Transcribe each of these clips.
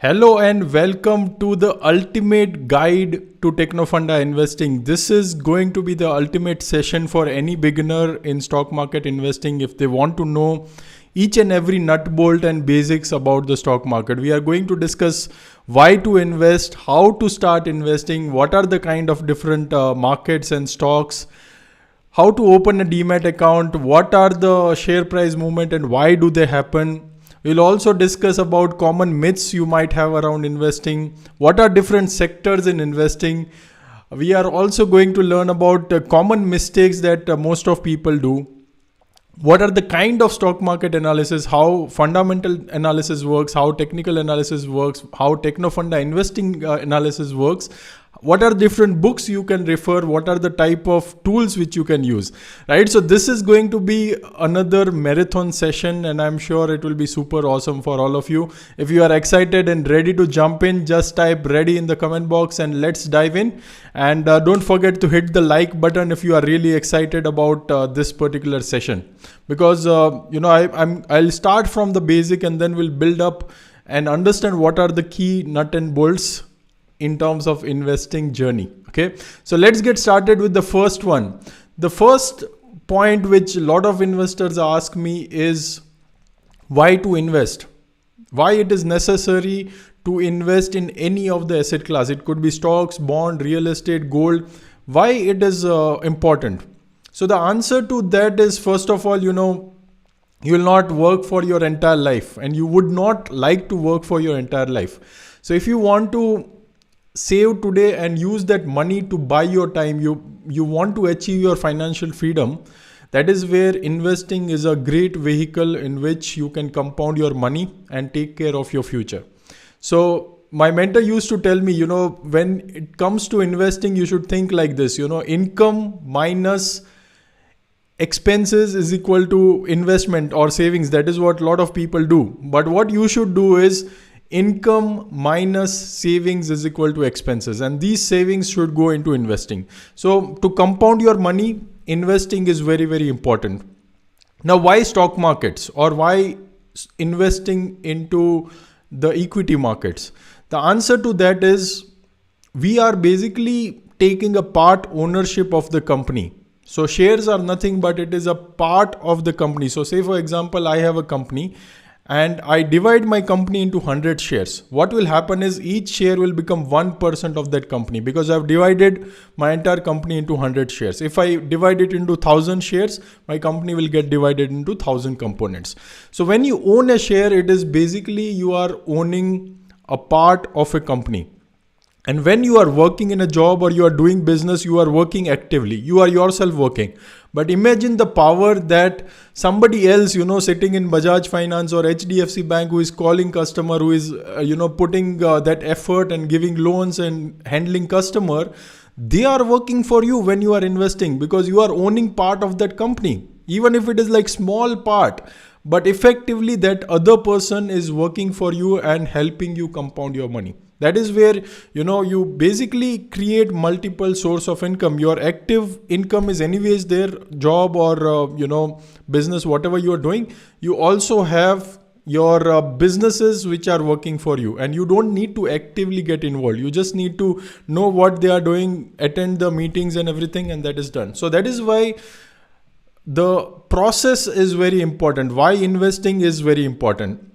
Hello and welcome to the ultimate guide to Technofunda investing. This is going to be the ultimate session for any beginner in stock market investing if they want to know each and every nut bolt and basics about the stock market. We are going to discuss why to invest, how to start investing, what are the kind of different markets and stocks, how to open a Demat account, what are the share price movement and why do they happen. We'll also discuss about common myths you might have around investing. What are different sectors in investing? We are also going to learn about common mistakes that most of people do. What are the kind of stock market analysis, how fundamental analysis works, how technical analysis works, how Technofunda investing analysis works. What are different books you can refer? What are the type of tools which you can use, right? So this is going to be another marathon session and I'm sure it will be super awesome for all of you. If you are excited and ready to jump in, just type ready in the comment box and let's dive in. And don't forget to hit the like button if you are really excited about this particular session. Because, I'll start from the basic and then we'll build up and understand what are the key nut and bolts in terms of investing journey. Okay, so let's get started with the first one. The first point which a lot of investors ask me is why to invest, why it is necessary to invest in any of the asset class. It could be stocks, bond, real estate, gold. Why it is important? So the answer to that is, first of all, you will not work for your entire life and you would not like to work for your entire life. So if you want to save today and use that money to buy your time, you want to achieve your financial freedom, that is where investing is a great vehicle in which you can compound your money and take care of your future. So my mentor used to tell me, when it comes to investing, you should think like this, income minus expenses is equal to investment or savings. That is what a lot of people do. But what you should do is income minus savings is equal to expenses, and these savings should go into investing. So to compound your money, investing is very, very important. Now, why stock markets or why investing into the equity markets? The answer to that is we are basically taking a part ownership of the company. So shares are nothing but it is a part of the company. So say for example, I have a company and I divide my company into 100 shares. What will happen is each share will become 1% of that company because I've divided my entire company into 100 shares. If I divide it into 1000 shares, my company will get divided into 1000 components. So when you own a share, it is basically you are owning a part of a company. And when you are working in a job or you are doing business, you are working actively. You are yourself working. But imagine the power that somebody else, sitting in Bajaj Finance or HDFC Bank who is calling customer, who is, putting that effort and giving loans and handling customer, they are working for you when you are investing because you are owning part of that company. Even if it is like small part, but effectively that other person is working for you and helping you compound your money. That is where, you basically create multiple source of income. Your active income is anyways there, job or, business, whatever you are doing. You also have your businesses which are working for you and you don't need to actively get involved. You just need to know what they are doing, attend the meetings and everything, and that is done. So that is why the process is very important. Why investing is very important.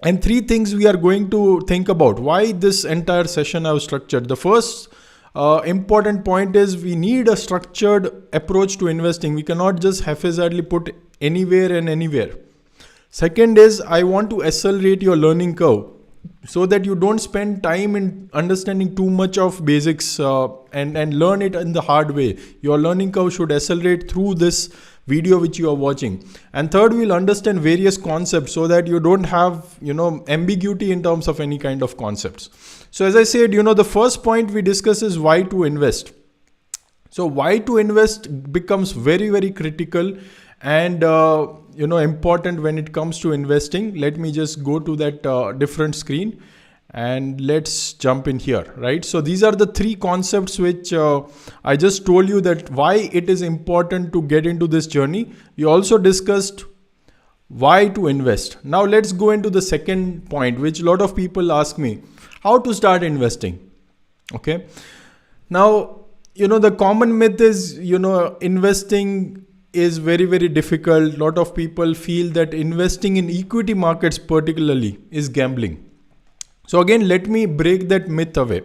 And three things we are going to think about why this entire session I have structured. The first important point is we need a structured approach to investing. We cannot just haphazardly put anywhere and anywhere. Second is I want to accelerate your learning curve so that you don't spend time in understanding too much of basics and learn it in the hard way. Your learning curve should accelerate through this video which you are watching. And third, we'll understand various concepts so that you don't have, ambiguity in terms of any kind of concepts. So as I said, the first point we discuss is why to invest. So why to invest becomes very, very critical and, important when it comes to investing. Let me just go to that different screen and let's jump in here, right? So these are the three concepts which I just told you that why it is important to get into this journey. We also discussed Why to invest? Now let's go into the second point, which a lot of people ask me, how to start investing. Okay. Now, the common myth is, investing is very, very difficult. A lot of people feel that investing in equity markets particularly is gambling. So again, let me break that myth away.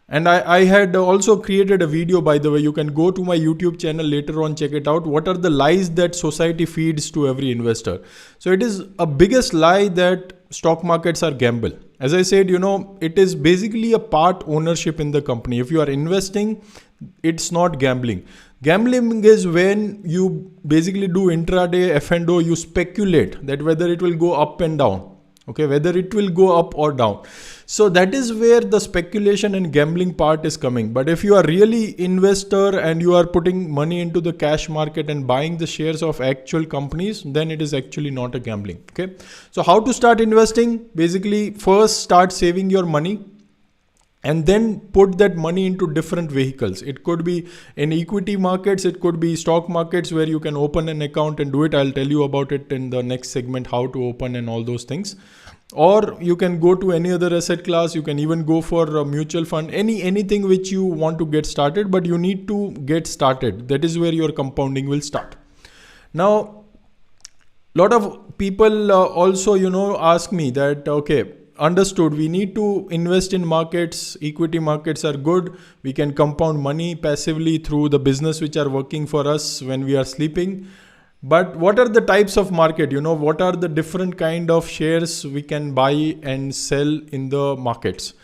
And I had also created a video, by the way. You can go to my YouTube channel later on, check it out. What are the lies that society feeds to every investor? So it is a biggest lie that stock markets are gamble. As I said, it is basically a part ownership in the company. If you are investing, it's not gambling. Gambling is when you basically do intraday F&O, you speculate that whether it will go up and down. Okay, whether it will go up or down. So that is where the speculation and gambling part is coming. But if you are really investor and you are putting money into the cash market and buying the shares of actual companies, then it is actually not a gambling. Okay. So how to start investing? Basically, first start saving your money and then put that money into different vehicles. It could be in equity markets. It could be stock markets where you can open an account and do it. I'll tell you about it in the next segment, how to open and all those things. Or you can go to any other asset class. You can even go for a mutual fund, anything which you want to get started, but you need to get started. That is where your compounding will start. Now, a lot of people also, ask me that, okay, understood, we need to invest in markets. Equity markets are good. We can compound money passively through the business which are working for us when we are sleeping. But what are the types of market? What are the different kind of shares we can buy and sell in the markets?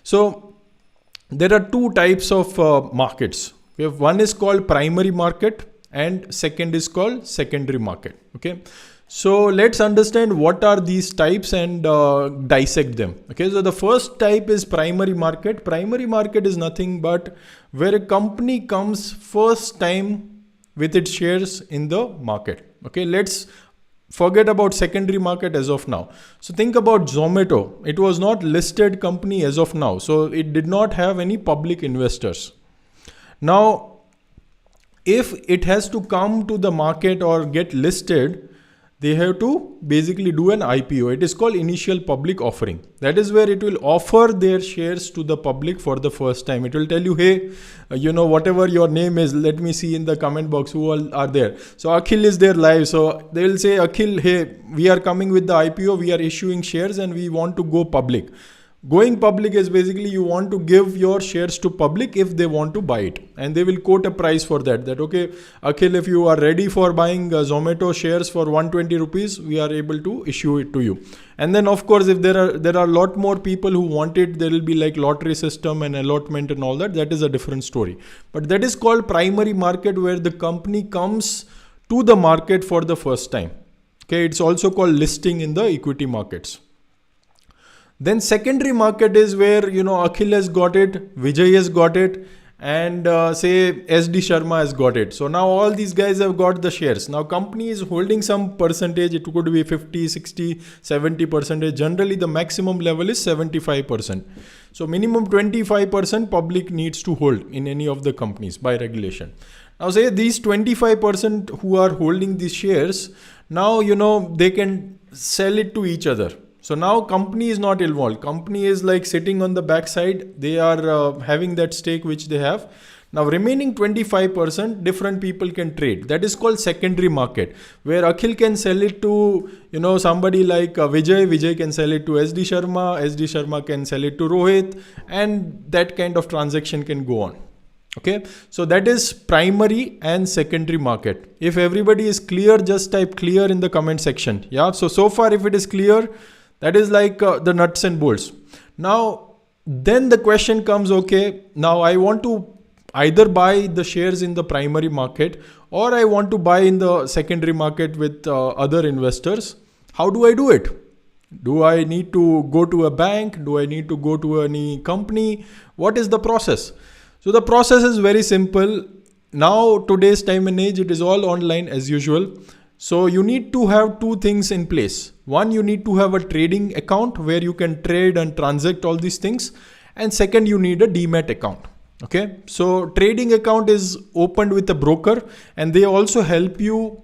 So there are two types of markets. One is called primary market and second is called secondary market. Okay. So let's understand what are these types and dissect them. Okay. So the first type is primary market. Primary market is nothing but where a company comes first time with its shares in the market. Okay, let's forget about secondary market as of now. So think about Zomato. It was not listed company as of now. So it did not have any public investors. Now, if it has to come to the market or get listed, they have to basically do an IPO. It is called initial public offering. That is where it will offer their shares to the public for the first time. It will tell you, hey, whatever your name is, let me see in the comment box who all are there. So Akhil is there live. So they will say, Akhil, hey, we are coming with the IPO. We are issuing shares and we want to go public. Going public is basically you want to give your shares to public if they want to buy it. And they will quote a price for that. That, okay, Akhil, if you are ready for buying Zomato shares for 120 rupees, we are able to issue it to you. And then, of course, if there are a lot more people who want it, there will be like lottery system and allotment and all that. That is a different story. But that is called primary market, where the company comes to the market for the first time. Okay, it's also called listing in the equity markets. Then secondary market is where, Akhil has got it, Vijay has got it, and say SD Sharma has got it. So now all these guys have got the shares. Now company is holding some percentage. It could be 50, 60, 70%. Generally the maximum level is 75%. So minimum 25% public needs to hold in any of the companies by regulation. Now say these 25% who are holding these shares, now, they can sell it to each other. So now company is not involved. Company is like sitting on the backside. They are having that stake which they have. Now remaining 25% different people can trade. That is called secondary market, where Akhil can sell it to somebody like Vijay. Vijay can sell it to SD Sharma. SD Sharma can sell it to Rohit, and that kind of transaction can go on. Okay, so that is primary and secondary market. If everybody is clear, just type clear in the comment section. Yeah. So far, if it is clear, that is like the nuts and bolts. Now, then the question comes, okay, now I want to either buy the shares in the primary market or I want to buy in the secondary market with other investors. How do I do it? Do I need to go to a bank? Do I need to go to any company? What is the process? So the process is very simple. Now, today's time and age, it is all online as usual. So you need to have two things in place. One, you need to have a trading account where you can trade and transact all these things. And second, you need a Demat account. Okay. So trading account is opened with a broker, and they also help you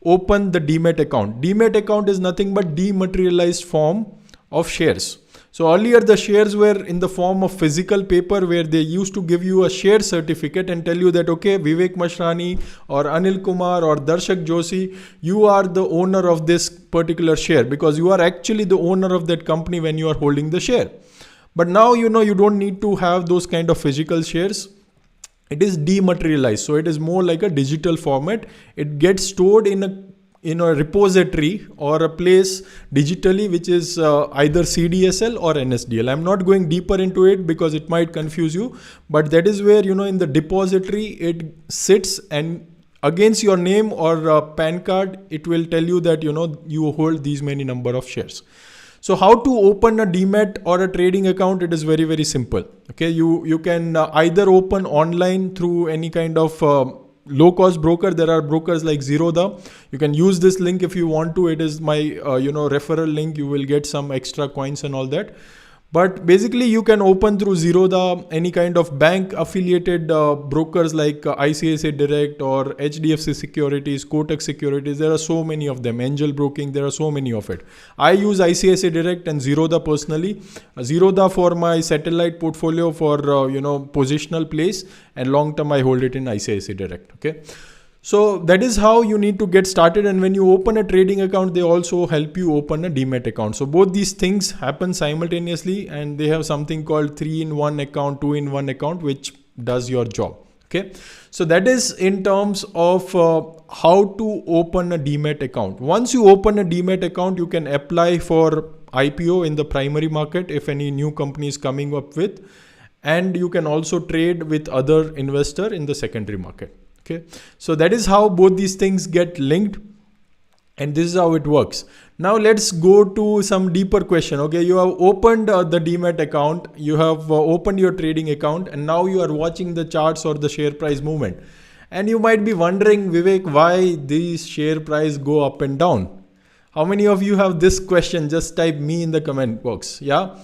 open the Demat account. Demat account is nothing but dematerialized form of shares. So earlier the shares were in the form of physical paper, where they used to give you a share certificate and tell you that, okay, Vivek Mashrani or Anil Kumar or Darshak Joshi, you are the owner of this particular share, because you are actually the owner of that company when you are holding the share. But now, you don't need to have those kind of physical shares. It is dematerialized. So it is more like a digital format. It gets stored in a repository or a place digitally, which is either CDSL or NSDL. I'm not going deeper into it because it might confuse you, but that is where, in the depository, it sits, and against your name or PAN card, it will tell you that, you hold these many number of shares. So how to open a Demat or a trading account? It is very, very simple. Okay, you can either open online through any kind of low-cost broker. There are brokers like Zerodha. You can use this link if you want to. It is my referral link. You will get some extra coins and all that. But basically, you can open through Zerodha, any kind of bank affiliated brokers like ICICI Direct or HDFC Securities, Kotak Securities. There are so many of them. Angel Broking, there are so many of it. I use ICICI Direct and Zerodha personally. Zerodha for my satellite portfolio for positional place, and long term I hold it in ICICI Direct. Okay. So that is how you need to get started. And when you open a trading account, they also help you open a Demat account. So both these things happen simultaneously, and they have something called 3-in-1 account, 2-in-1 account, which does your job. Okay. So that is in terms of how to open a Demat account. Once you open a Demat account, you can apply for IPO in the primary market if any new company is coming up with, and you can also trade with other investor in the secondary market. Okay, so that is how both these things get linked, and this is how it works. Now let's go to some deeper question. Okay, you have opened the Demat account, you have opened your trading account, and now you are watching the charts or the share price movement. And you might be wondering, Vivek, why these share price go up and down? How many of you have this question? Just type me in the comment box. Yeah.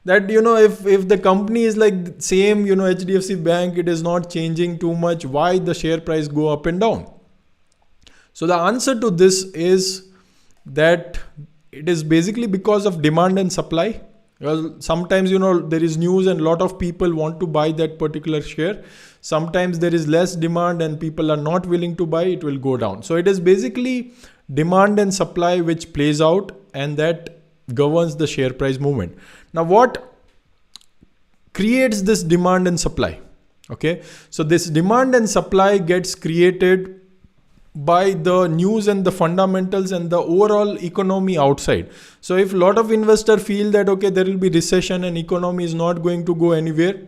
That, if the company is like same, HDFC Bank, it is not changing too much, why the share price go up and down? So the answer to this is that it is basically because of demand and supply. Well, sometimes, there is news and a lot of people want to buy that particular share. Sometimes there is less demand and people are not willing to buy, it will go down. So it is basically demand and supply which plays out, and that governs the share price movement. Now, what creates this demand and supply? Okay, so this demand and supply gets created by the news and the fundamentals and the overall economy outside. So if a lot of investors feel that, okay, there will be recession and economy is not going to go anywhere,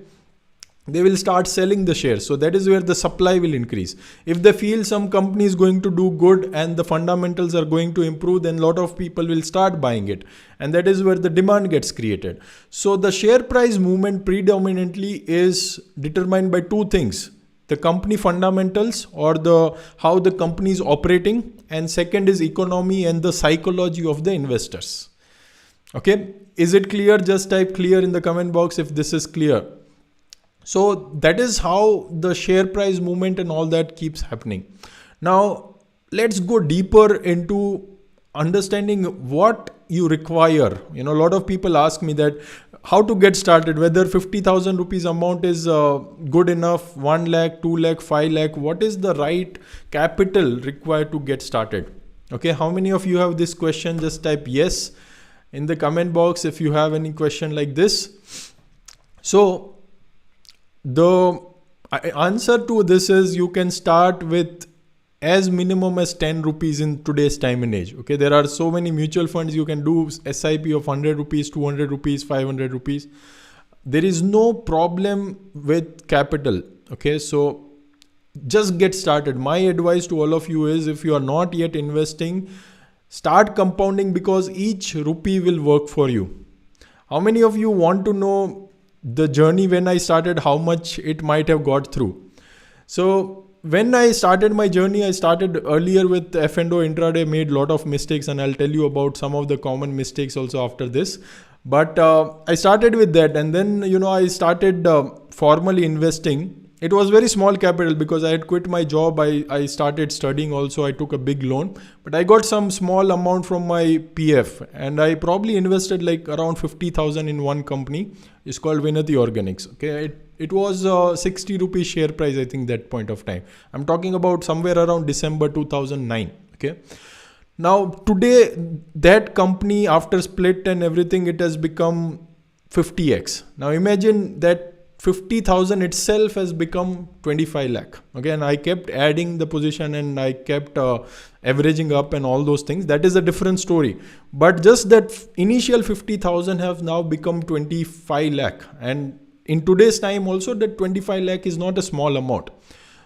they will start selling the shares. So that is where the supply will increase. If they feel some company is going to do good and the fundamentals are going to improve, then a lot of people will start buying it. And that is where the demand gets created. So the share price movement predominantly is determined by two things: the company fundamentals, or how the company is operating, and second is economy and the psychology of the investors. Okay, is it clear? Just type clear in the comment box if this is clear. So that is how the share price movement and all that keeps happening. Now let's go deeper into understanding what you require. A lot of people ask me that how to get started, whether 50,000 rupees amount is good enough, 1 lakh, 2 lakh, 5 lakh, what is the right capital required to get started? Okay, how many of you have this question? Just type yes in the comment box if you have any question like this. So the answer to this is you can start with as minimum as 10 rupees in today's time and age. Okay, there are so many mutual funds. You can do SIP of 100 rupees, 200 rupees, 500 rupees. There is no problem with capital. Okay, so just get started. My advice to all of you is, if you are not yet investing, start compounding, because each rupee will work for you. How many of you want to know the journey when I started, how much it might have got through? So when I started my journey, I started earlier with F&O intraday, made a lot of mistakes, and I'll tell you about some of the common mistakes also after this. But I started with that, and then I started formally investing it was very small capital because I had quit my job. I started studying also. I took a big loan, but I got some small amount from my PF, and I probably invested like around 50,000 in one company. It's called Vinati Organics. Okay. It was 60 rupees share price, I think, that point of time. I'm talking about somewhere around December 2009. Okay. Now today that company, after split and everything, it has become 50x. Now imagine that 50,000 itself has become 25 lakh. Okay, and I kept adding the position and I kept averaging up and all those things. That is a different story. But just that initial 50,000 have now become 25 lakh. And in today's time also, that 25 lakh is not a small amount.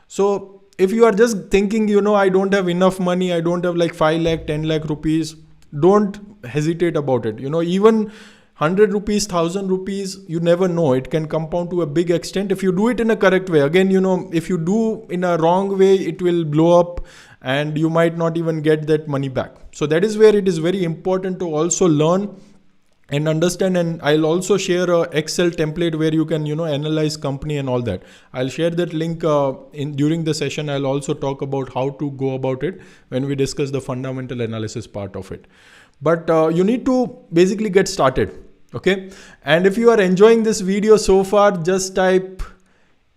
So if you are just thinking, I don't have enough money, I don't have like 5 lakh, 10 lakh rupees, don't hesitate about it. Even 100 rupees, 1000 rupees, you never know. It can compound to a big extent if you do it in a correct way. Again, if you do in a wrong way, it will blow up and you might not even get that money back. So that is where it is very important to also learn and understand. And I'll also share a Excel template where you can, analyze company and all that. I'll share that link during the session. I'll also talk about how to go about it when we discuss the fundamental analysis part of it. But you need to basically get started. Okay. And if you are enjoying this video so far, just type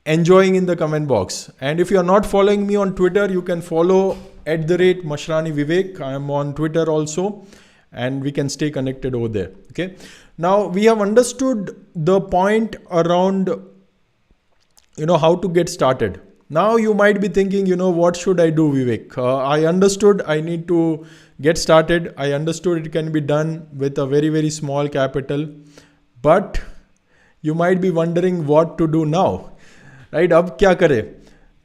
enjoying in the comment box. And if you are not following me on Twitter, you can follow @Mashrani Vivek. I am on Twitter also, and we can stay connected over there. Okay. Now we have understood the point around, how to get started. Now you might be thinking, what should I do, Vivek? I understood I need to get started. I understood it can be done with a very, very small capital, but you might be wondering what to do now, right? Ab kya kare?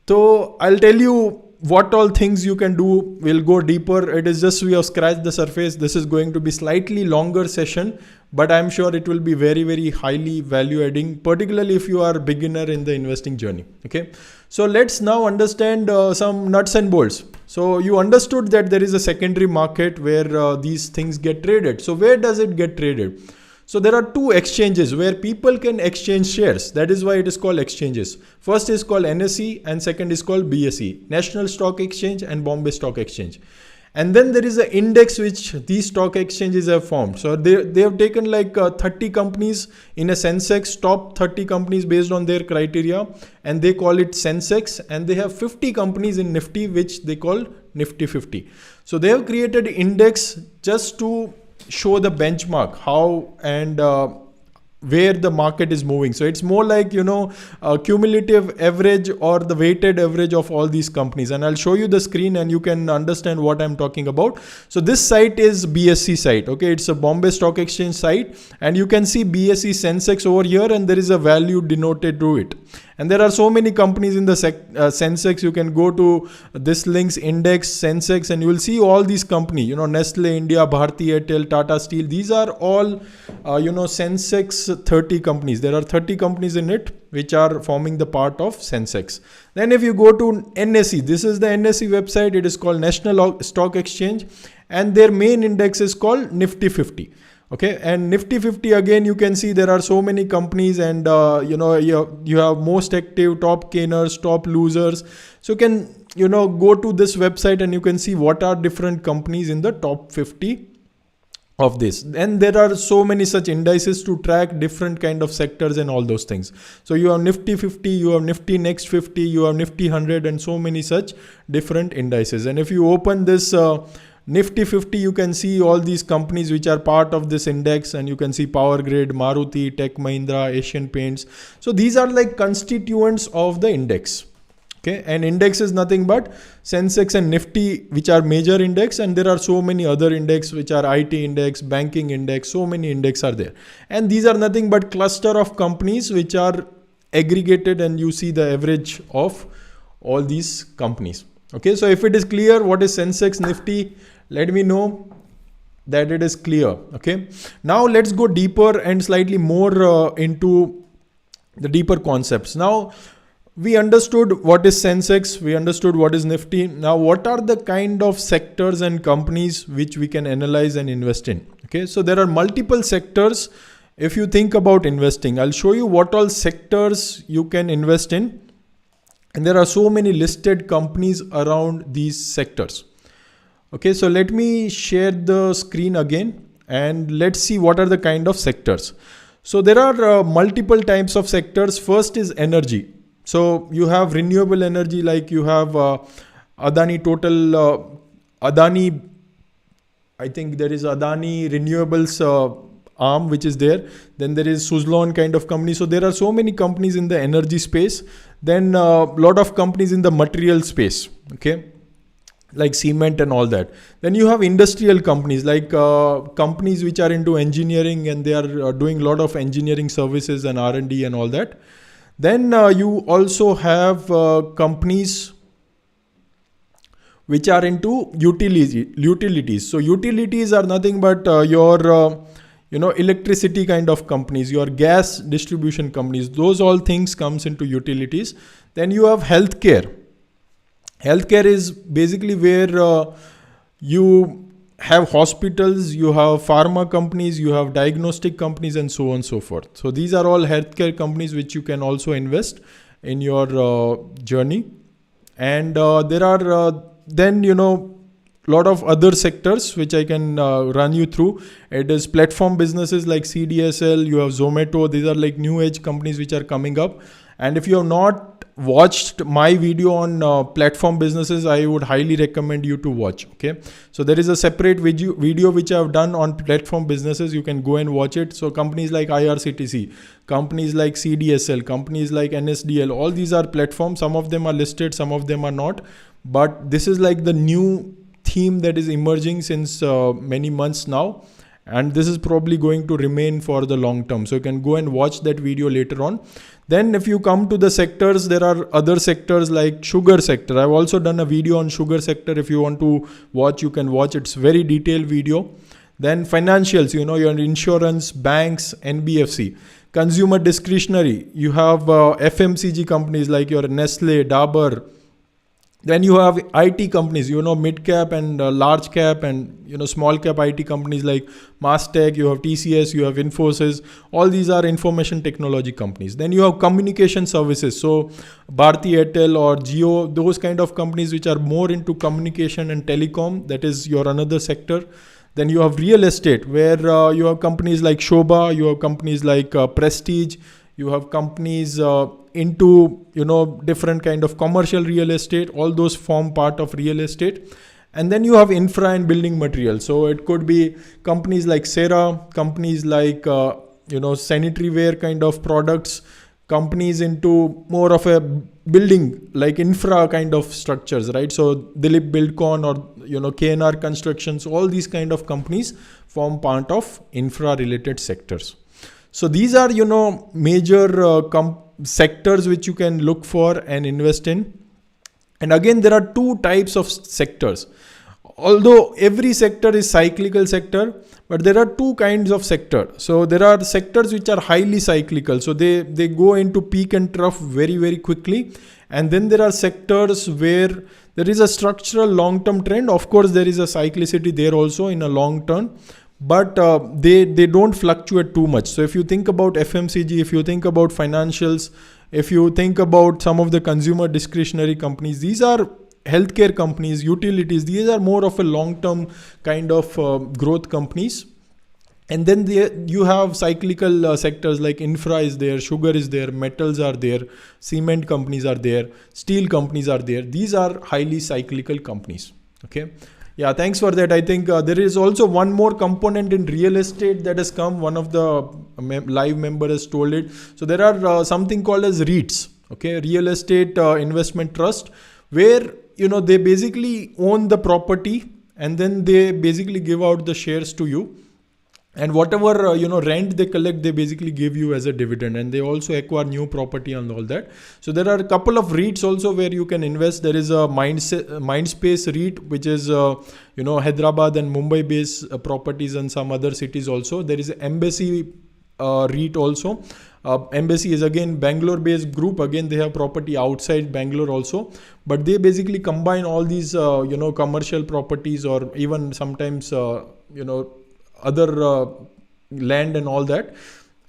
So I'll tell you what all things you can do. We'll go deeper. It is just we have scratched the surface. This is going to be slightly longer session, but I'm sure it will be very, very highly value adding, particularly if you are a beginner in the investing journey. Okay. So let's now understand some nuts and bolts. So you understood that there is a secondary market where these things get traded. So where does it get traded? So there are two exchanges where people can exchange shares. That is why it is called exchanges. First is called NSE and second is called BSE, National Stock Exchange and Bombay Stock Exchange. And then there is an index which these stock exchanges have formed. So they have taken like 30 companies in a Sensex, top 30 companies based on their criteria, and they call it Sensex. And they have 50 companies in Nifty, which they call Nifty 50. So they have created index just to show the benchmark, how and where the market is moving. So it's more like, a cumulative average or the weighted average of all these companies. And I'll show you the screen and you can understand what I'm talking about. So this site is BSE site. Okay. It's a Bombay Stock Exchange site, and you can see BSE Sensex over here, and there is a value denoted to it. And there are so many companies in the Sensex. You can go to this link's index Sensex and you will see all these companies, Nestle India, Bharti Airtel, Tata Steel. These are all, Sensex 30 companies. There are 30 companies in it which are forming the part of Sensex. Then if you go to NSE, this is the NSE website. It is called National Stock Exchange, and their main index is called Nifty 50. Okay, and Nifty 50, again, you can see there are so many companies, and you have most active, top gainers, top losers. So you can go to this website and you can see what are different companies in the top 50 of this. And there are so many such indices to track different kind of sectors and all those things. So you have Nifty 50, you have Nifty Next 50, you have Nifty 100, and so many such different indices. And if you open this Nifty 50, you can see all these companies which are part of this index, and you can see Power Grid, Maruti, Tech Mahindra, Asian Paints. So these are like constituents of the index. Okay, and index is nothing but Sensex and Nifty, which are major index, and there are so many other index which are IT index, banking index, so many index are there. And these are nothing but cluster of companies which are aggregated, and you see the average of all these companies. Okay, so if it is clear what is Sensex, Nifty, let me know that it is clear. Okay, now let's go deeper and slightly more into the deeper concepts. Now we understood what is Sensex, we understood what is Nifty. Now what are the kind of sectors and companies which we can analyze and invest in? Okay, so there are multiple sectors. If you think about investing, I'll show you what all sectors you can invest in. And there are so many listed companies around these sectors. Okay, so let me share the screen again and let's see what are the kind of sectors. So there are multiple types of sectors. First is energy. So you have renewable energy, like you have Adani Total, Adani, I think there is Adani Renewables arm which is there. Then there is Suzlon kind of company. So there are so many companies in the energy space. Then a lot of companies in the material space, okay, like cement and all that. Then you have industrial companies, like companies which are into engineering and they are doing a lot of engineering services and R&D and all that. Then you also have companies which are into utilities. So utilities are nothing but your electricity kind of companies, your gas distribution companies. Those all things comes into utilities. Then you have healthcare. Healthcare is basically where you have hospitals, you have pharma companies, you have diagnostic companies, and so on and so forth. So these are all healthcare companies which you can also invest in your journey. And there are then lot of other sectors which I can run you through. It is platform businesses like CDSL, you have Zomato. These are like new age companies which are coming up. And if you have not watched my video on platform businesses, I would highly recommend you to watch. Okay, so there is a separate video which I have done on platform businesses. You can go and watch it. So companies like IRCTC, companies like CDSL, companies like NSDL, all these are platforms. Some of them are listed, some of them are not. But this is like the new theme that is emerging since many months now, and this is probably going to remain for the long term. So you can go and watch that video later on. Then if you come to the sectors, there are other sectors like sugar sector. I've also done a video on sugar sector. If you want to watch, you can watch. It's very detailed video. Then financials, your insurance, banks, NBFC. Consumer discretionary, you have FMCG companies like your Nestle, Dabur. Then you have IT companies, mid cap and large cap and small cap IT companies like Mastech, you have TCS, you have Infosys. All these are information technology companies. Then you have communication services. So Bharti Airtel or Jio, those kind of companies which are more into communication and telecom. That is your another sector. Then you have real estate, where you have companies like Shobha, you have companies like Prestige, you have companies into different kind of commercial real estate. All those form part of real estate. And then you have infra and building materials. So it could be companies like Sera, companies like sanitary ware kind of products, companies into more of a building like infra kind of structures, right? So Dilip Buildcon or KNR Constructions, all these kind of companies form part of infra related sectors. So these are major sectors which you can look for and invest in. And again, there are two types of sectors. Although every sector is cyclical sector, but there are two kinds of sector. So there are sectors which are highly cyclical. So they go into peak and trough very, very quickly. And then there are sectors where there is a structural long-term trend. Of course, there is a cyclicity there also in a long term. But they don't fluctuate too much. So if you think about FMCG, if you think about financials, if you think about some of the consumer discretionary companies, these are healthcare companies, utilities. These are more of a long-term kind of growth companies. And then you have cyclical sectors like infra is there, sugar is there, metals are there, cement companies are there, steel companies are there. These are highly cyclical companies. Okay. Yeah, thanks for that. I think there is also one more component in real estate that has come. One of the live member has told it. So there are something called as REITs, okay, real estate investment trust, where they basically own the property and then they basically give out the shares to you. And whatever rent they collect, they basically give you as a dividend, and they also acquire new property and all that. So there are a couple of REITs also where you can invest. There is a Mindspace REIT, which is Hyderabad and Mumbai based properties and some other cities also. There is Embassy REIT also. Embassy is again Bangalore based group. Again, they have property outside Bangalore also, but they basically combine all these commercial properties or even sometimes other land and all that.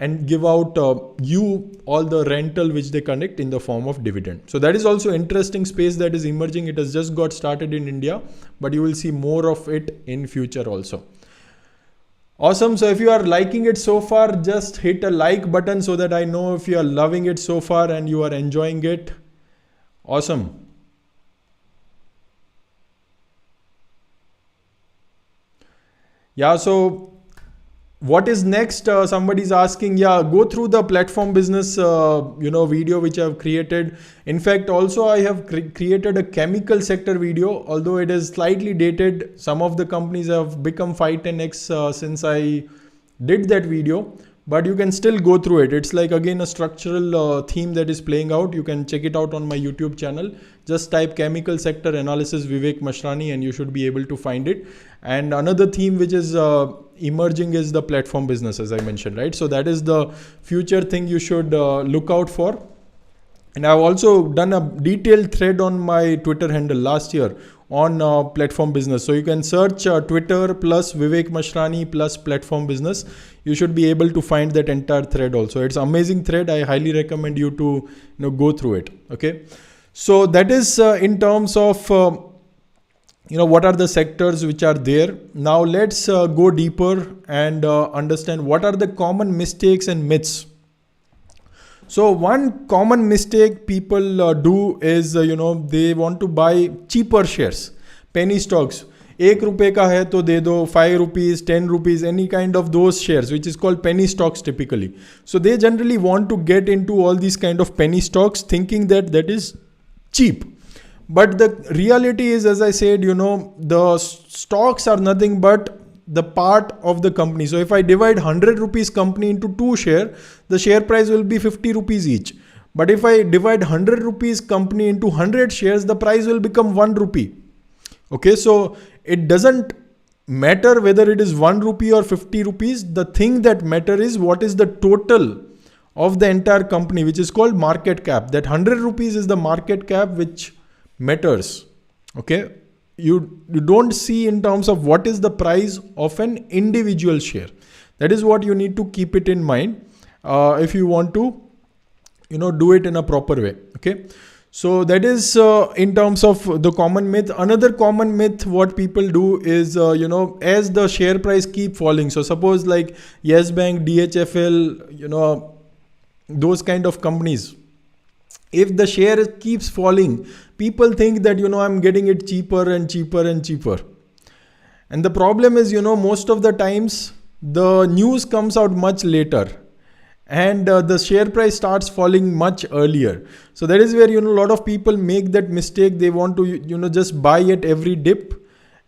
and give out you all the rental which they collect in the form of dividend. So that is also interesting space that is emerging. It has just got started in India, but you will see more of it in future also. Awesome. So if you are liking it so far, just hit a like button so that I know if you are loving it so far and you are enjoying it. Awesome. Yeah, so what is next? Somebody's asking. Yeah, go through the platform business, video which I've created. In fact, also I have created a chemical sector video, although it is slightly dated. Some of the companies have become 5-10x since I did that video, but you can still go through it. It's like again a structural theme that is playing out. You can check it out on my YouTube channel. Just type chemical sector analysis Vivek Mashrani and you should be able to find it. And another theme which is emerging is the platform business, as I mentioned, right? So that is the future thing you should look out for. And I've also done a detailed thread on my Twitter handle last year on platform business. So you can search Twitter plus Vivek Mashrani plus platform business. You should be able to find that entire thread also. It's an amazing thread. I highly recommend you to go through it. Okay. So that is in terms of what are the sectors which are there. Now let's go deeper and understand what are the common mistakes and myths. So one common mistake people do is, they want to buy cheaper shares, penny stocks. 1 रुपए का है तो दे दो, 5 rupees, 10 rupees, any kind of those shares, which is called penny stocks typically. So they generally want to get into all these kind of penny stocks thinking that that is cheap. But the reality is, as I said, the stocks are nothing but the part of the company. So if I divide 100 rupees company into 2 shares, the share price will be 50 rupees each. But if I divide 100 rupees company into 100 shares, the price will become 1 rupee. Okay, so it doesn't matter whether it is 1 rupee or 50 rupees. The thing that matters is what is the total of the entire company, which is called market cap. That 100 rupees is the market cap which matters. Okay. You don't see in terms of what is the price of an individual share. That is what you need to keep it in mind if you want to, do it in a proper way. Okay. So that is in terms of the common myth. Another common myth what people do is, as the share price keep falling. So suppose like Yes Bank, DHFL, those kind of companies. If the share keeps falling, people think that, I'm getting it cheaper and cheaper and cheaper. And the problem is, most of the times the news comes out much later and the share price starts falling much earlier. So that is where, a lot of people make that mistake. They want to, just buy at every dip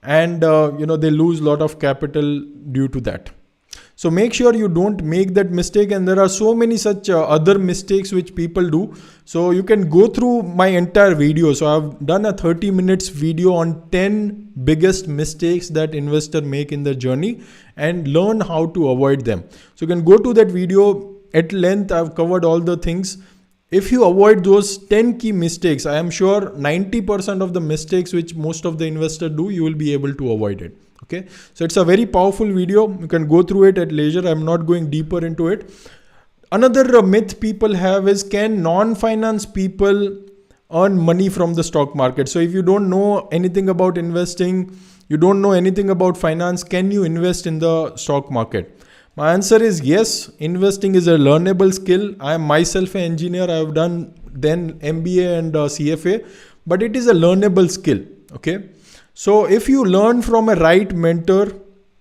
and, they lose a lot of capital due to that. So make sure you don't make that mistake. And there are so many such other mistakes which people do. So you can go through my entire video. So I've done a 30 minutes video on 10 biggest mistakes that investors make in their journey and learn how to avoid them. So you can go to that video at length. I've covered all the things. If you avoid those 10 key mistakes, I am sure 90% of the mistakes which most of the investors do, you will be able to avoid it. Okay, so it's a very powerful video. You can go through it at leisure. I'm not going deeper into it. Another myth people have is, can non-finance people earn money from the stock market? So if you don't know anything about investing, you don't know anything about finance, can you invest in the stock market? My answer is yes. Investing is a learnable skill. I am myself an engineer. I have done then MBA and CFA, but it is a learnable skill. Okay. So if you learn from a right mentor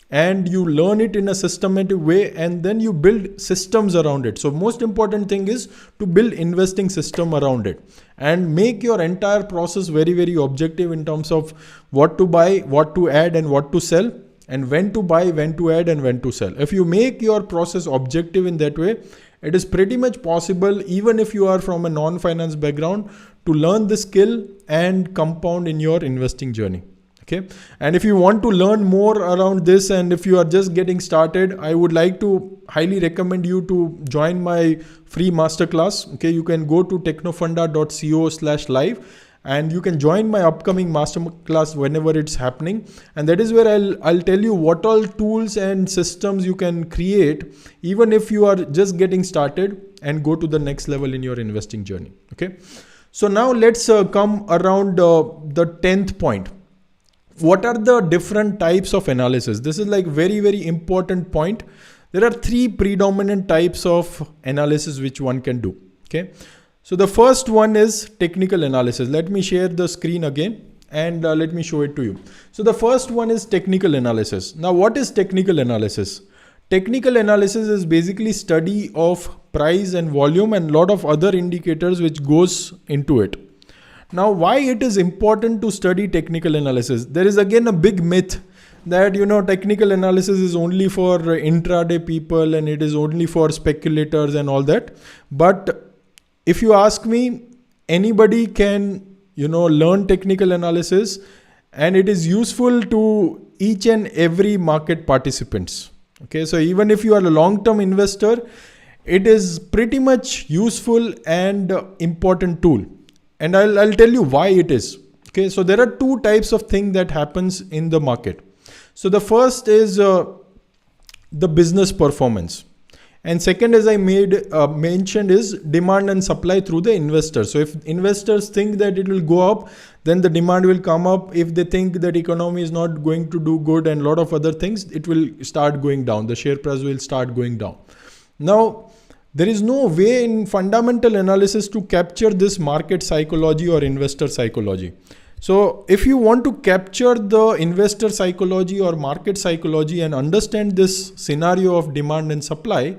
and you learn it in a systematic way and then you build systems around it. So most important thing is to build investing system around it and make your entire process very, very objective in terms of what to buy, what to add and what to sell, and when to buy, when to add and when to sell. If you make your process objective in that way, it is pretty much possible, even if you are from a non-finance background, to learn the skill and compound in your investing journey. Okay. And if you want to learn more around this and if you are just getting started, I would like to highly recommend you to join my free masterclass. Okay. You can go to technofunda.co/live and you can join my upcoming masterclass whenever it's happening. And that is where I'll tell you what all tools and systems you can create, even if you are just getting started, and go to the next level in your investing journey. Okay. So now let's come around the 10th point. What are the different types of analysis? This is like very, very important point. There are 3 predominant types of analysis which one can do. Okay. So the first one is technical analysis. Let me share the screen again and let me show it to you. So the first one is technical analysis. Now, what is technical analysis? Technical analysis is basically study of price and volume and lot of other indicators which goes into it. Now, why it is important to study technical analysis? There is again a big myth that, technical analysis is only for intraday people and it is only for speculators and all that. But if you ask me, anybody can, learn technical analysis, and it is useful to each and every market participants. Okay. So even if you are a long-term investor, it is pretty much useful and important tool. And I'll tell you why it is. Okay. So there are 2 types of thing that happens in the market. So the first is the business performance. And second, as I mentioned, is demand and supply through the investors. So if investors think that it will go up, then the demand will come up. If they think that economy is not going to do good and a lot of other things, it will start going down. The share price will start going down. Now, there is no way in fundamental analysis to capture this market psychology or investor psychology. So if you want to capture the investor psychology or market psychology and understand this scenario of demand and supply,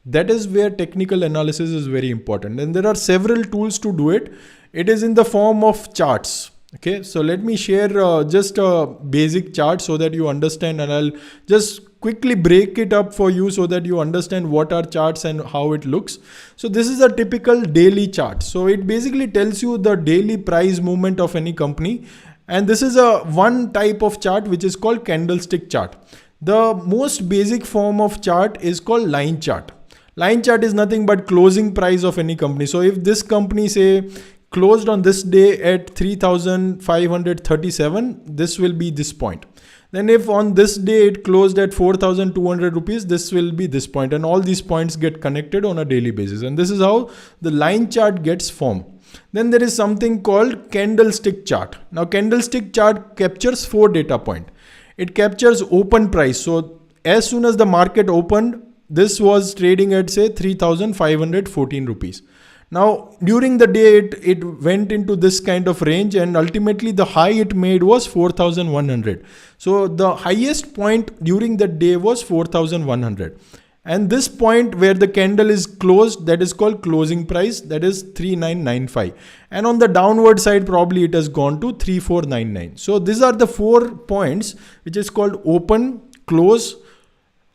that is where technical analysis is very important. And there are several tools to do it. It is in the form of charts. Okay, so let me share just a basic chart so that you understand, and I'll just quickly break it up for you so that you understand what are charts and how it looks. So this is a typical daily chart. So it basically tells you the daily price movement of any company. And this is a one type of chart which is called candlestick chart. The most basic form of chart is called line chart. Line chart is nothing but closing price of any company. So if this company say closed on this day at 3,537, this will be this point. Then if on this day it closed at 4,200 rupees, this will be this point, and all these points get connected on a daily basis. And this is how the line chart gets formed. Then there is something called candlestick chart. Now candlestick chart captures 4 data points. It captures open price. So as soon as the market opened, this was trading at say 3,514 rupees. Now, during the day, it went into this kind of range, and ultimately the high it made was 4,100. So the highest point during the day was 4,100. And this point where the candle is closed, that is called closing price, that is 3,995. And on the downward side, probably it has gone to 3,499. So these are the 4 points, which is called open, close,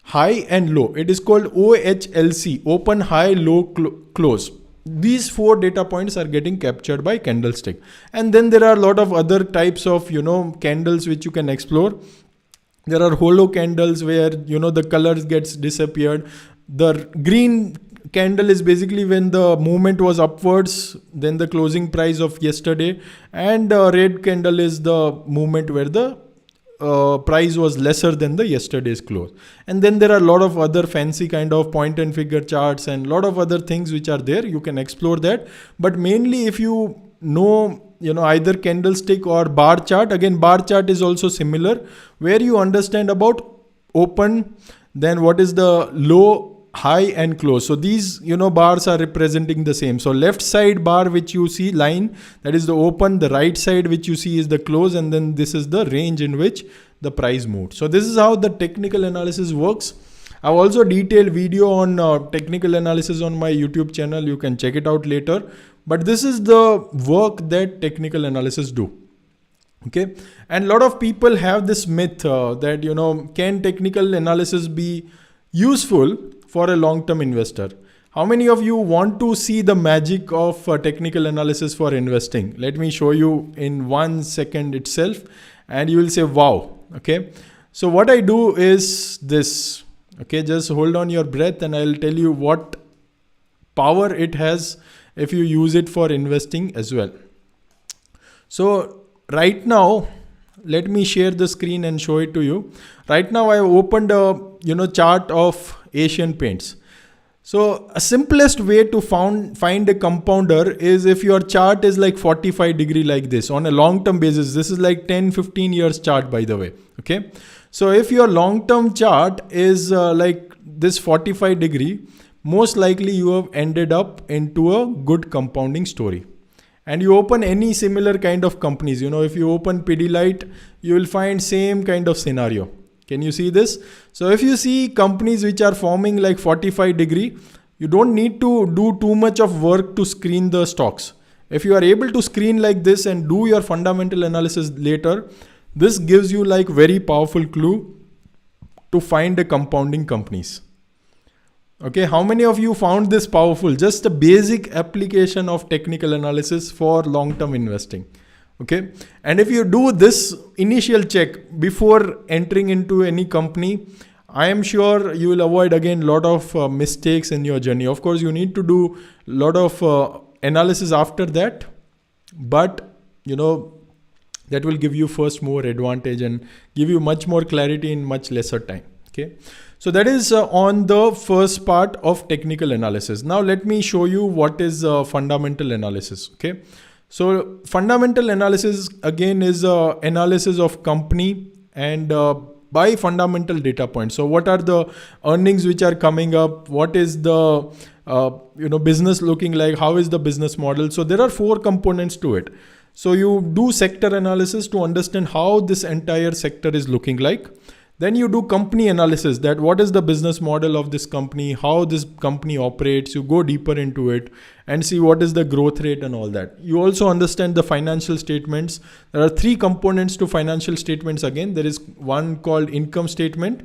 high and low. It is called OHLC, open, high, low, close. These 4 data points are getting captured by candlestick. And then there are a lot of other types of, candles which you can explore. There are hollow candles where, the colors gets disappeared. The green candle is basically when the movement was upwards, then the closing price of yesterday. And red candle is the movement where the price was lesser than the yesterday's close. And then there are a lot of other fancy kind of point and figure charts and a lot of other things which are there. You can explore that. But mainly if you know, either candlestick or bar chart, again, bar chart is also similar, where you understand about open, then what is the low, high and close. So these, bars are representing the same. So left side bar, which you see line, that is the open. The right side, which you see is the close. And then this is the range in which the price moved. So this is how the technical analysis works. I've also detailed video on technical analysis on my YouTube channel. You can check it out later. But this is the work that technical analysis do. Okay. And a lot of people have this myth that, can technical analysis be useful for a long-term investor? How many of you want to see the magic of technical analysis for investing? Let me show you in 1 second itself, and you will say, wow. Okay. So what I do is this. Okay. Just hold on your breath and I'll tell you what power it has if you use it for investing as well. So right now, let me share the screen and show it to you. Right now I opened a chart of Asian Paints. So a simplest way to find a compounder is if your chart is like 45 degree like this on a long term basis. This is like 10-15 years chart, by the way. Okay. So if your long term chart is like this 45 degree, most likely you have ended up into a good compounding story. And you open any similar kind of companies, if you open Pidilite, you will find same kind of scenario. Can you see this? So if you see companies which are forming like 45 degree, you don't need to do too much of work to screen the stocks. If you are able to screen like this and do your fundamental analysis later, this gives you like very powerful clue to find the compounding companies. Okay, how many of you found this powerful? Just a basic application of technical analysis for long-term investing. Okay, and if you do this initial check before entering into any company, I am sure you will avoid again a lot of mistakes in your journey. Of course, you need to do a lot of analysis after that, but that will give you first mover advantage and give you much more clarity in much lesser time. Okay, so that is on the first part of technical analysis. Now let me show you what is fundamental analysis. Okay. So fundamental analysis again is analysis of company and by fundamental data points. So what are the earnings which are coming up? What is the business looking like? How is the business model? So there are 4 components to it. So you do sector analysis to understand how this entire sector is looking like. Then you do company analysis, that what is the business model of this company, how this company operates. You go deeper into it and see what is the growth rate and all that. You also understand the financial statements. There are 3 components to financial statements again. There is one called income statement.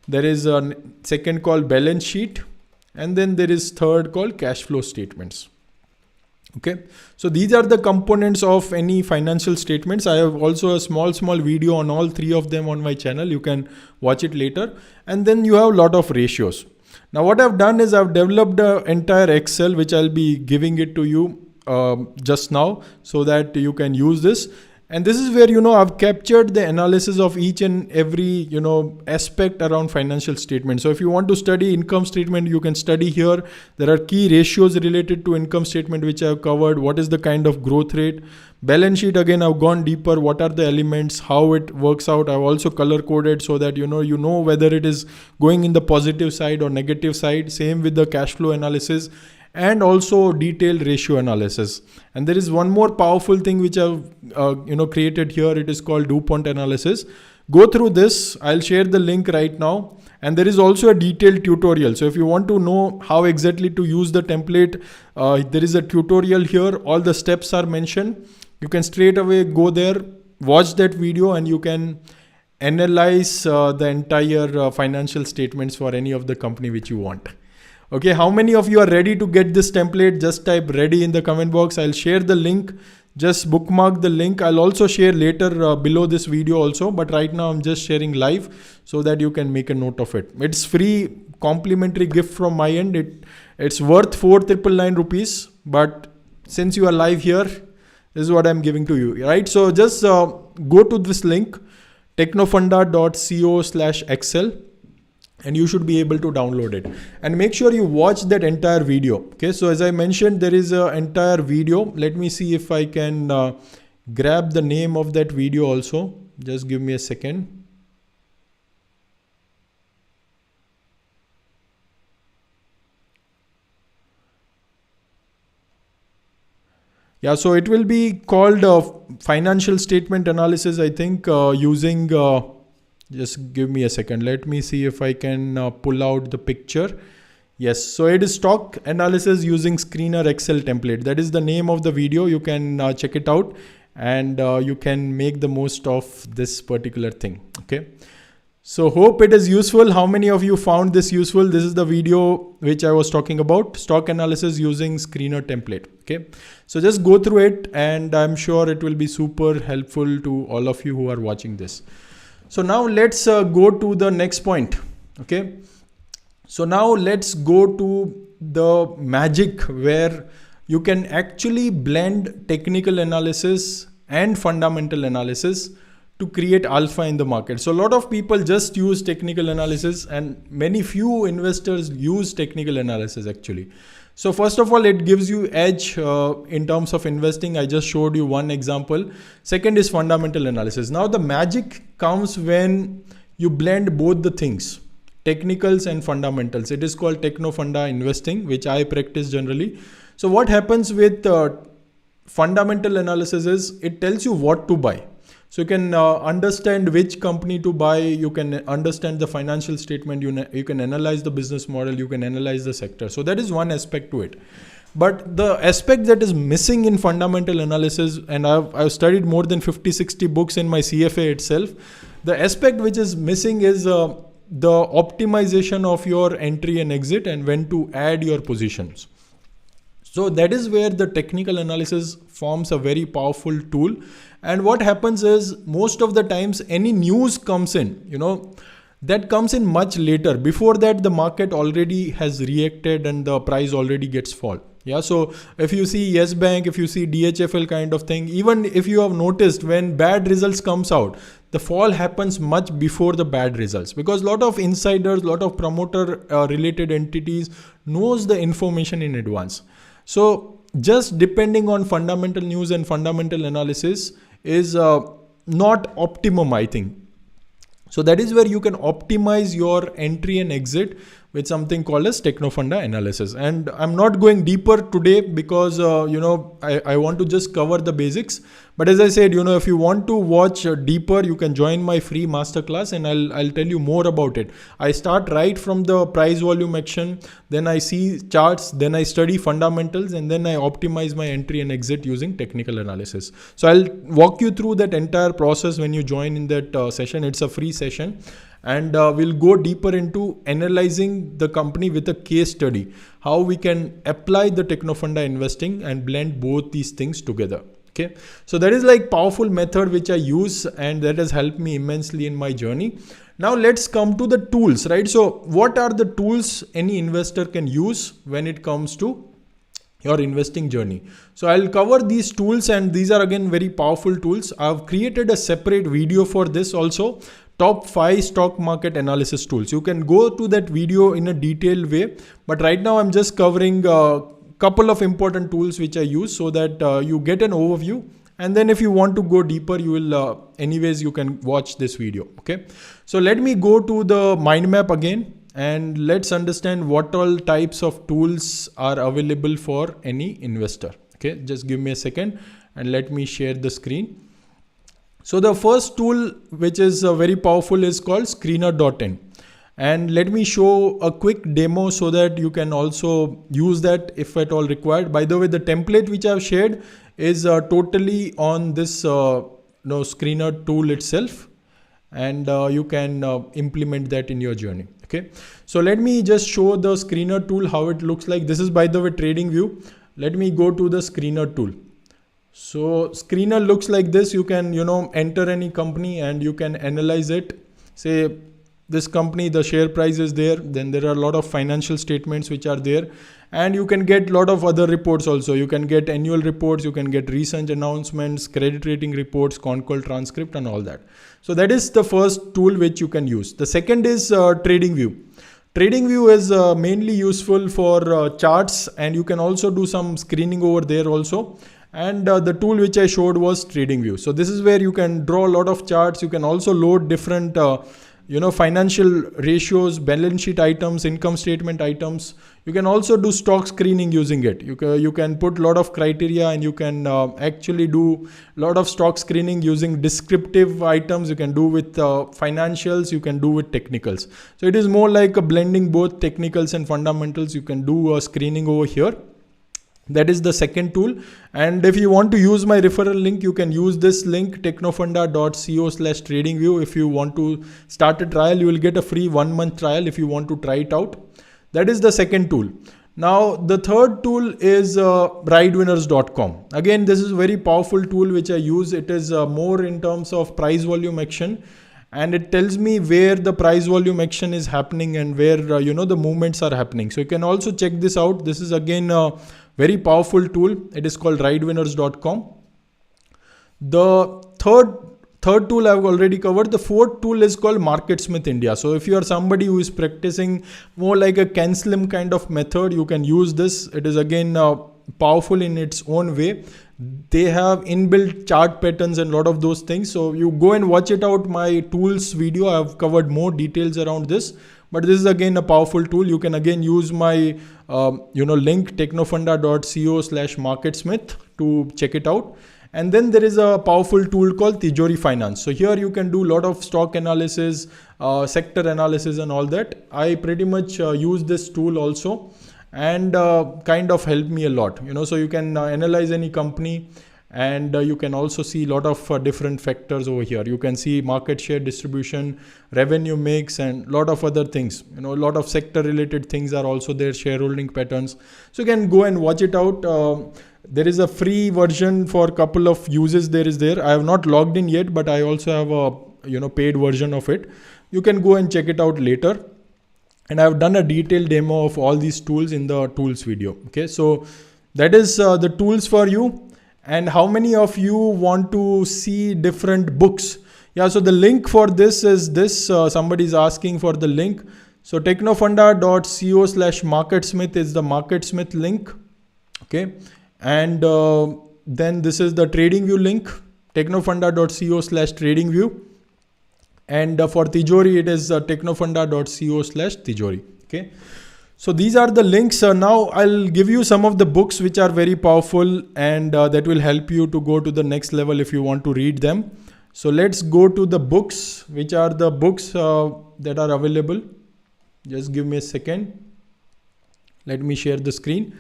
There is a second called balance sheet. And then there is third called cash flow statements. Okay, so these are the components of any financial statements. I have also a small video on all 3 of them on my channel. You can watch it later. And then you have a lot of ratios. Now what I've done is I've developed an entire Excel, which I'll be giving it to you just now so that you can use this. And this is where, I've captured the analysis of each and every, aspect around financial statement. So if you want to study income statement, you can study here. There are key ratios related to income statement, which I've covered. What is the kind of growth rate? Balance sheet, again, I've gone deeper. What are the elements? How it works out? I've also color coded so that, you know whether it is going in the positive side or negative side. Same with the cash flow analysis. And also detailed ratio analysis. And there is one more powerful thing which I've created here. It is called DuPont analysis. Go through this. I'll share the link right now. And there is also a detailed tutorial. So if you want to know how exactly to use the template, there is a tutorial here. All the steps are mentioned. You can straight away go there, watch that video, and you can analyze the entire financial statements for any of the company which you want. Okay, how many of you are ready to get this template? Just type ready in the comment box. I'll share the link. Just bookmark the link. I'll also share later below this video also. But right now I'm just sharing live so that you can make a note of it. It's free complimentary gift from my end. It's worth 4,999 rupees. But since you are live here, this is what I'm giving to you. Right? So just go to this link, technofunda.co/excel. And you should be able to download it, and make sure you watch that entire video. Okay, so as I mentioned, there is an entire video. Let me see if I can grab the name of that video also. Just give me a second. Yeah, so it will be called financial statement analysis, I think, using just give me a second. Let me see if I can pull out the picture. Yes, so it is stock analysis using screener Excel template. That is the name of the video. You can check it out, and you can make the most of this particular thing. Okay, so hope it is useful. How many of you found this useful? This is the video which I was talking about, stock analysis using screener template. Okay, so just go through it, and I'm sure it will be super helpful to all of you who are watching this. So now let's go to the next point. Okay. So now let's go to the magic where you can actually blend technical analysis and fundamental analysis to create alpha in the market. So a lot of people just use technical analysis, and many few investors use technical analysis actually. So first of all, it gives you edge in terms of investing. I just showed you one example. Second is fundamental analysis. Now the magic comes when you blend both the things, technicals and fundamentals. It is called Technofunda investing, which I practice generally. So what happens with fundamental analysis is it tells you what to buy. So you can understand which company to buy, you can understand the financial statement, you can analyze the business model, you can analyze the sector. So that is one aspect to it. But the aspect that is missing in fundamental analysis, and I've studied more than 50-60 books in my CFA itself, the aspect which is missing is the optimization of your entry and exit and when to add your positions. So that is where the technical analysis forms a very powerful tool. And what happens is most of the times any news comes in, that comes in much later. Before that, the market already has reacted and the price already gets fall. Yeah. So if you see Yes Bank, if you see DHFL kind of thing, even if you have noticed when bad results comes out, the fall happens much before the bad results, because a lot of insiders, a lot of promoter related entities knows the information in advance. So just depending on fundamental news and fundamental analysis is not optimum, I think. So that is where you can optimize your entry and exit with something called as Technofunda analysis. And I'm not going deeper today because, I want to just cover the basics. But as I said, if you want to watch deeper, you can join my free masterclass and I'll tell you more about it. I start right from the price volume action, then I see charts, then I study fundamentals, and then I optimize my entry and exit using technical analysis. So I'll walk you through that entire process when you join in that session. It's a free session. And we'll go deeper into analyzing the company with a case study, how we can apply the Technofunda investing and blend both these things together. Okay. So that is like powerful method which I use, and that has helped me immensely in my journey. Now let's come to the tools, right? So what are the tools any investor can use when it comes to your investing journey? So I'll cover these tools, and these are again very powerful tools. I've created a separate video for this also. Top 5 stock market analysis tools. You can go to that video in a detailed way, but right now I'm just covering a couple of important tools which I use so that you get an overview. And then if you want to go deeper, you will anyways, you can watch this video. Okay. So let me go to the mind map again, and let's understand what all types of tools are available for any investor. Okay. Just give me a second and let me share the screen. So the first tool which is very powerful is called screener.in, and let me show a quick demo so that you can also use that if at all required. By the way, the template which I've shared is totally on this screener tool itself, and you can implement that in your journey. Okay. So let me just show the screener tool, how it looks like. This is, by the way, trading view. Let me go to the screener tool. So screener looks like this. You can, enter any company and you can analyze it. Say this company, the share price is there. Then there are a lot of financial statements which are there, and you can get a lot of other reports also. You can get annual reports, you can get recent announcements, credit rating reports, con call transcript, and all that. So that is the first tool which you can use. The second is trading view. Trading view is mainly useful for charts, and you can also do some screening over there also. And the tool which I showed was trading view. So this is where you can draw a lot of charts. You can also load different, financial ratios, balance sheet items, income statement items. You can also do stock screening using it. You can put a lot of criteria, and you can actually do a lot of stock screening using descriptive items. You can do with financials, you can do with technicals. So it is more like a blending both technicals and fundamentals. You can do a screening over here. That is the second tool. And if you want to use my referral link, you can use this link, technofunda.co/tradingview. If you want to start a trial, you will get a free 1-month trial if you want to try it out. That is the second tool. Now, the third tool is ridewinners.com. Again, this is a very powerful tool which I use. It is more in terms of price volume action, and it tells me where the price volume action is happening and where, the movements are happening. So you can also check this out. This is again a very powerful tool. It is called ridewinners.com. The third tool I've already covered. The fourth tool is called MarketSmith India. So if you are somebody who is practicing more like a Ken Slim kind of method, you can use this. It is again powerful in its own way. They have inbuilt chart patterns and a lot of those things. So you go and watch it out. My tools video, I've covered more details around this. But this is again a powerful tool. You can again use my link technofunda.co/marketsmith to check it out. And then there is a powerful tool called Tijori Finance. So here you can do a lot of stock analysis, sector analysis and all that. I pretty much use this tool also, and kind of helped me a lot. So you can analyze any company, and you can also see a lot of different factors over here. You can see market share distribution, revenue mix, and a lot of other things. A lot of sector related things are also there, shareholding patterns. So you can go and watch it out. There is a free version for a couple of uses. I have not logged in yet, but I also have a paid version of it. You can go and check it out later. And I've done a detailed demo of all these tools in the tools video. Okay, so that is the tools for you. And how many of you want to see different books? Yeah, so the link for this is this. Somebody is asking for the link. So technofunda.co/marketsmith is the MarketSmith link. Okay. And then this is the TradingView link, technofunda.co/tradingview. And for Tijori, it is technofunda.co/Tijori. Okay. So these are the links. Now I'll give you some of the books which are very powerful, and that will help you to go to the next level if you want to read them. So let's go to the books, which are the books that are available. Just give me a second. Let me share the screen.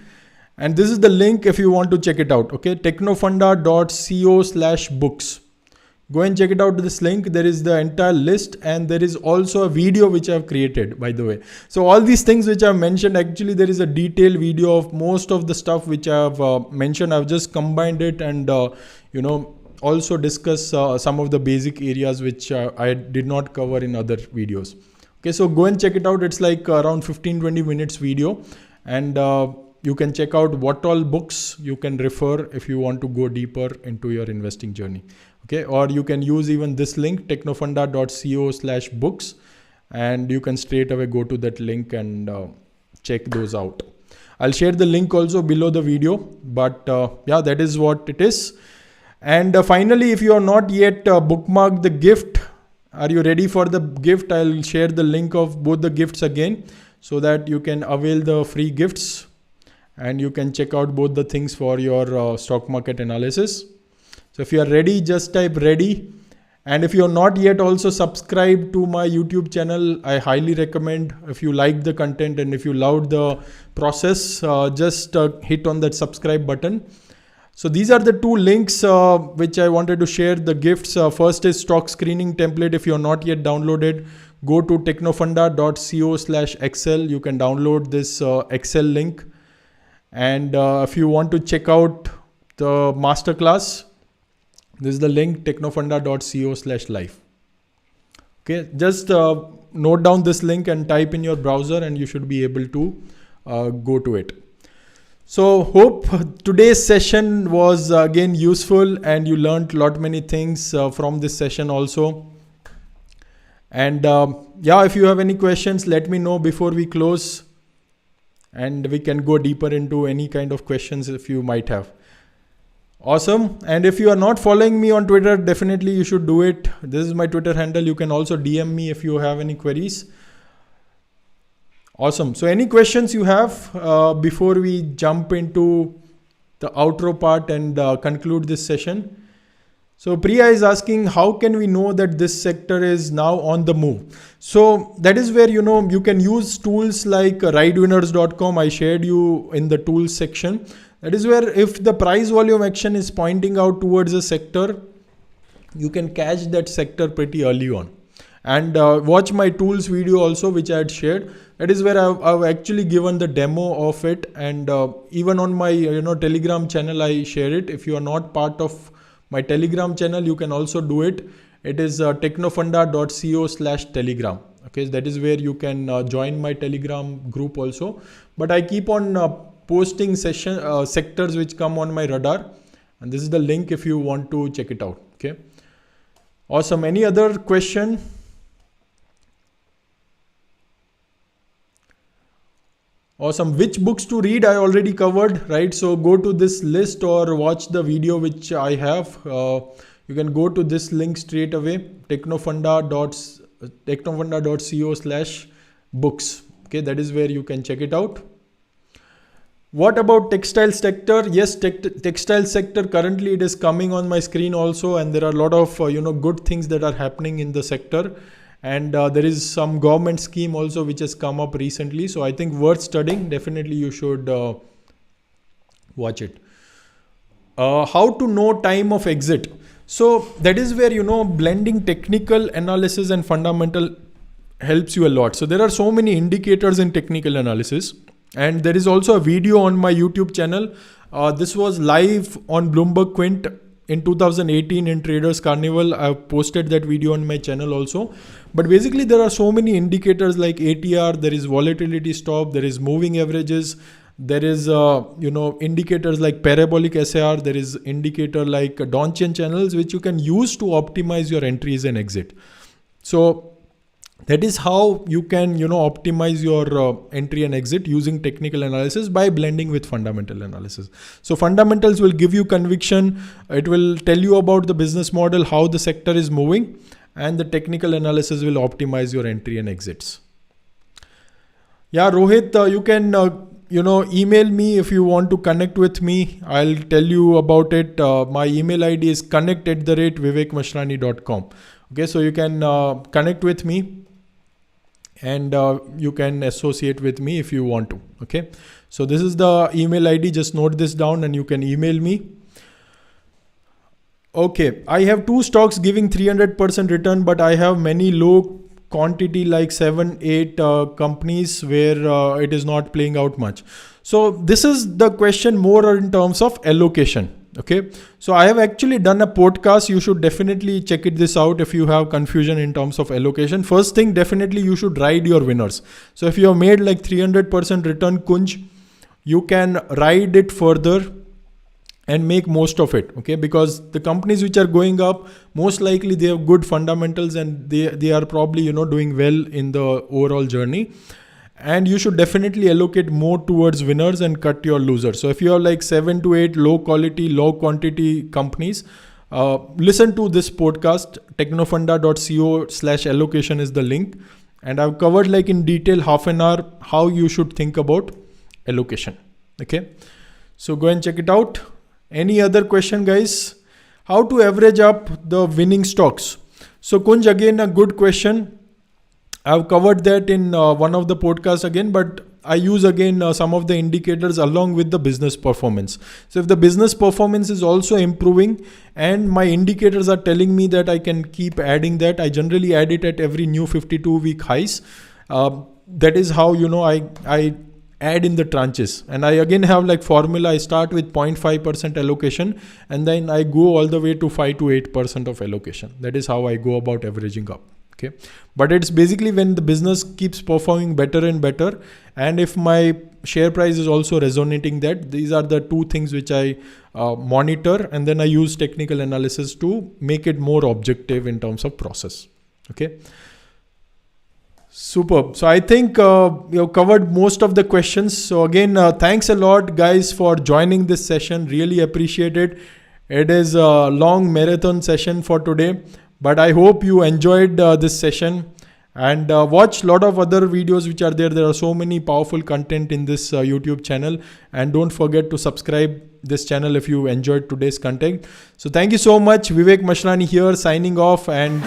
And this is the link if you want to check it out. Okay, technofunda.co/books. Go and check it out, this link. There is the entire list, and there is also a video which I've created, by the way. So all these things which I've mentioned, actually there is a detailed video of most of the stuff which I've mentioned. I've just combined it and also discuss some of the basic areas which I did not cover in other videos. Okay, so go and check it out. It's like around 15-20 minutes video, and you can check out what all books you can refer if you want to go deeper into your investing journey. Okay, or you can use even this link, technofunda.co/books, and you can straight away go to that link and check those out. I'll share the link also below the video, but yeah, that is what it is. And finally, if you are not yet bookmarked the gift, are you ready for the gift? I'll share the link of both the gifts again so that you can avail the free gifts. And you can check out both the things for your stock market analysis. So if you are ready, just type ready. And if you are not yet also subscribed to my YouTube channel, I highly recommend. If you like the content and if you loved the process, just hit on that subscribe button. So these are the two links which I wanted to share, the gifts. First is stock screening template. If you are not yet downloaded, go to technofunda.co/Excel. You can download this Excel link. And if you want to check out the masterclass, this is the link, technofunda.co/live. Okay, just note down this link and type in your browser and you should be able to go to it. So hope today's session was again useful and you learned many things from this session also. And yeah, if you have any questions, let me know before we close. And we can go deeper into any kind of questions if you might have. Awesome. And if you are not following me on Twitter, definitely you should do it. This is my Twitter handle. You can also DM me if you have any queries. Awesome. So any questions you have before we jump into the outro part and conclude this session? So Priya is asking, how can we know that this sector is now on the move? So that is where, you can use tools like ridewinners.com. I shared you in the tools section. That is where if the price volume action is pointing out towards a sector, you can catch that sector pretty early on. And watch my tools video also, which I had shared. That is where I've actually given the demo of it. And even on my Telegram channel, I share it. If you are not part of my Telegram channel, you can also do it. It is technofunda.co/telegram. Okay, that is where you can join my Telegram group also. But I keep on posting sectors which come on my radar. And this is the link if you want to check it out. Okay. Awesome. Any other question? Awesome. Which books to read? I already covered, right? So go to this list or watch the video which I have. You can go to this link straight away, technofunda.co/books. Okay, that is where you can check it out. What about textile sector? Yes, textile sector, currently it is coming on my screen also, and there are a lot of good things that are happening in the sector. And there is some government scheme also which has come up recently. So I think worth studying. Definitely you should watch it. How to know time of exit? So that is where, blending technical analysis and fundamental helps you a lot. So there are so many indicators in technical analysis. And there is also a video on my YouTube channel. This was live on Bloomberg Quint in 2018 in Traders Carnival. I've posted that video on my channel also. But basically there are so many indicators like ATR, there is volatility stop, there is moving averages, there is indicators like parabolic SAR, there is indicator like Donchian channels which you can use to optimize your entries and exit. So that is how you can optimize your entry and exit using technical analysis by blending with fundamental analysis. So fundamentals will give you conviction. It will tell you about the business model, how the sector is moving, and the technical analysis will optimize your entry and exits. Yeah, Rohit, you can email me if you want to connect with me. I'll tell you about it. My email ID is connect@vivekmashrani.com. Okay, so you can connect with me. And you can associate with me if you want to. Okay. So this is the email ID. Just note this down and you can email me. Okay. I have 2 stocks giving 300% return, but I have many low quantity like 7-8 companies where it is not playing out much. So this is the question more in terms of allocation. Okay. So I have actually done a podcast. You should definitely check this out if you have confusion in terms of allocation. First thing, definitely you should ride your winners. So if you have made like 300% return Kunj, you can ride it further and make most of it. Okay. Because the companies which are going up, most likely they have good fundamentals and they are probably, doing well in the overall journey. And you should definitely allocate more towards winners and cut your losers. So if you have like 7 to 8 low quality, low quantity companies, listen to this podcast. Technofunda.co/allocation is the link. And I've covered like in detail half an hour how you should think about allocation. Okay. So go and check it out. Any other question, guys? How to average up the winning stocks? So Kunj, again, a good question. I've covered that in one of the podcasts again, but I use again some of the indicators along with the business performance. So if the business performance is also improving and my indicators are telling me that I can keep adding that, I generally add it at every new 52-week highs. That is how, I add in the tranches. And I again have like formula. I start with 0.5% allocation and then I go all the way to 5 to 8% of allocation. That is how I go about averaging up. Okay. But it's basically when the business keeps performing better and better. And if my share price is also resonating that, these are the 2 things which I monitor. And then I use technical analysis to make it more objective in terms of process. Okay. Superb. So I think you have covered most of the questions. So again, thanks a lot guys for joining this session. Really appreciate it. It is a long marathon session for today. But I hope you enjoyed this session and watch a lot of other videos which are there. There are so many powerful content in this YouTube channel, and don't forget to subscribe this channel if you enjoyed today's content. So thank you so much. Vivek Mashrani here signing off, and